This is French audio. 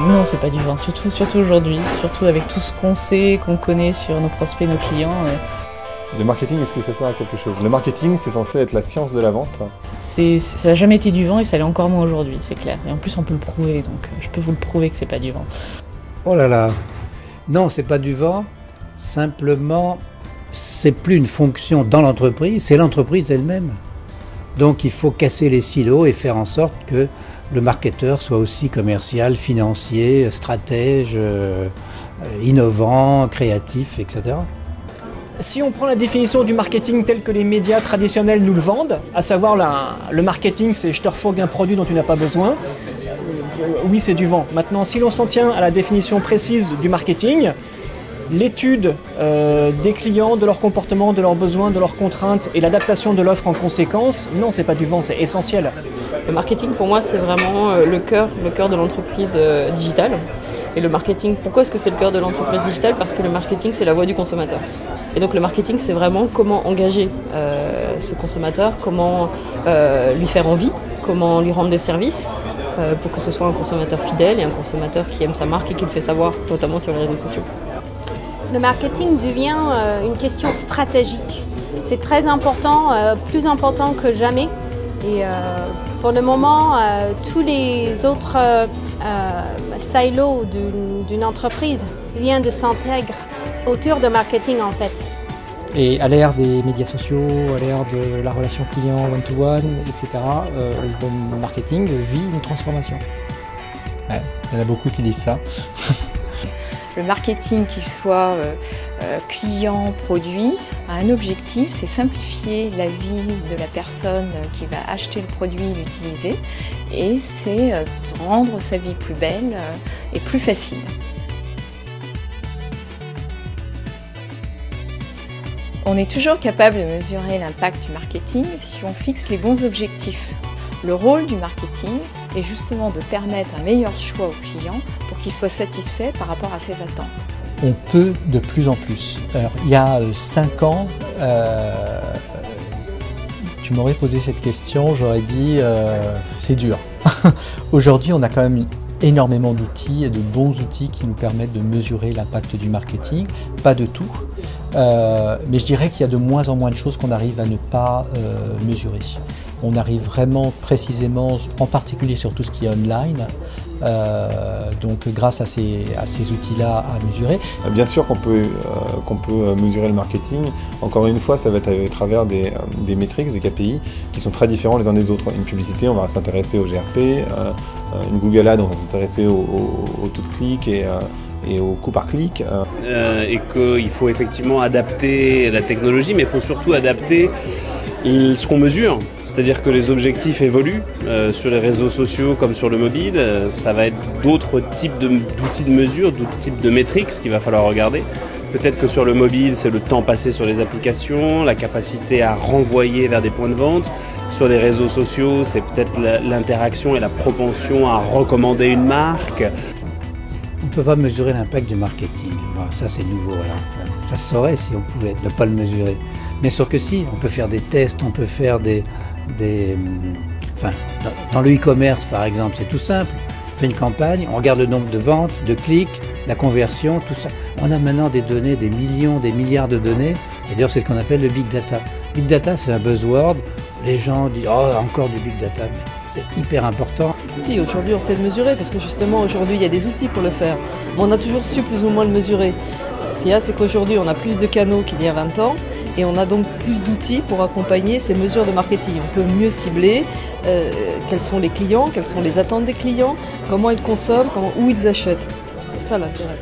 Non, c'est pas du vent, surtout aujourd'hui, surtout avec tout ce qu'on sait, qu'on connaît sur nos prospects, nos clients. Le marketing, est-ce que ça sert à quelque chose? Le marketing, c'est censé être la science de la vente. Ça n'a jamais été du vent et ça l'est encore moins aujourd'hui, c'est clair. Et en plus, on peut le prouver, donc je peux vous le prouver que c'est pas du vent. Oh là là, non, c'est pas du vent. Simplement, c'est plus une fonction dans l'entreprise, c'est l'entreprise elle-même. Donc il faut casser les silos et faire en sorte que le marketeur soit aussi commercial, financier, stratège, innovant, créatif, etc. Si on prend la définition du marketing telle que les médias traditionnels nous le vendent, à savoir le marketing c'est je te refourgue un produit dont tu n'as pas besoin, oui c'est du vent. Maintenant si l'on s'en tient à la définition précise du marketing, l'étude des clients, de leur comportement, de leurs besoins, de leurs contraintes et l'adaptation de l'offre en conséquence, non c'est pas du vent, c'est essentiel. Le marketing pour moi c'est vraiment le cœur de l'entreprise digitale. Et le marketing, pourquoi est-ce que c'est le cœur de l'entreprise digitale? Parce que le marketing c'est la voix du consommateur. Et donc le marketing c'est vraiment comment engager ce consommateur, comment lui faire envie, comment lui rendre des services pour que ce soit un consommateur fidèle et un consommateur qui aime sa marque et qui le fait savoir, notamment sur les réseaux sociaux. Le marketing devient une question stratégique. C'est très important, plus important que jamais. Et pour le moment, tous les autres silos d'une entreprise viennent de s'intégrer autour de marketing en fait. Et à l'ère des médias sociaux, à l'ère de la relation client one-to-one, etc., le marketing vit une transformation. Ouais, il y en a beaucoup qui disent ça. Le marketing, qu'il soit client, produit, a un objectif, c'est simplifier la vie de la personne qui va acheter le produit et l'utiliser, et c'est rendre sa vie plus belle et plus facile. On est toujours capable de mesurer l'impact du marketing si on fixe les bons objectifs. Le rôle du marketing est justement de permettre un meilleur choix au client pour qu'il soit satisfait par rapport à ses attentes. On peut de plus en plus. Alors, il y a 5 ans, tu m'aurais posé cette question, j'aurais dit c'est dur. Aujourd'hui, on a quand même énormément d'outils et de bons outils qui nous permettent de mesurer l'impact du marketing. Pas de tout, mais je dirais qu'il y a de moins en moins de choses qu'on arrive à ne pas mesurer. On arrive vraiment précisément, en particulier sur tout ce qui est online, donc grâce à ces outils-là à mesurer. Bien sûr qu'on peut mesurer le marketing. Encore une fois, ça va être à travers des métriques, des KPI qui sont très différents les uns des autres. Une publicité, on va s'intéresser au GRP, une Google Ad, on va s'intéresser au taux de clic et au coût par clic. Et qu'il faut effectivement adapter la technologie, mais il faut surtout adapter ce qu'on mesure, c'est-à-dire que les objectifs évoluent sur les réseaux sociaux comme sur le mobile, ça va être d'autres types d'outils de mesure, d'autres types de métriques qu'il va falloir regarder. Peut-être que sur le mobile, c'est le temps passé sur les applications, la capacité à renvoyer vers des points de vente. Sur les réseaux sociaux, c'est peut-être l'interaction et la propension à recommander une marque. On ne peut pas mesurer l'impact du marketing. Bon, ça c'est nouveau. Là. Ça se saurait si on pouvait ne pas le mesurer. Bien sûr que si, on peut faire des tests, on peut faire enfin, dans le e-commerce par exemple, c'est tout simple. On fait une campagne, on regarde le nombre de ventes, de clics, la conversion, tout ça. On a maintenant des données, des millions, des milliards de données. Et d'ailleurs, c'est ce qu'on appelle le big data. Big data, c'est un buzzword. Les gens disent « Oh, encore du big data », mais c'est hyper important. Si, aujourd'hui, on sait le mesurer, parce que justement, aujourd'hui, il y a des outils pour le faire. Mais on a toujours su plus ou moins le mesurer. Ce qu'il y a, c'est qu'aujourd'hui, on a plus de canaux qu'il y a 20 ans, et on a donc plus d'outils pour accompagner ces mesures de marketing. On peut mieux cibler quels sont les clients, quelles sont les attentes des clients, comment ils consomment, où ils achètent. C'est ça l'intérêt.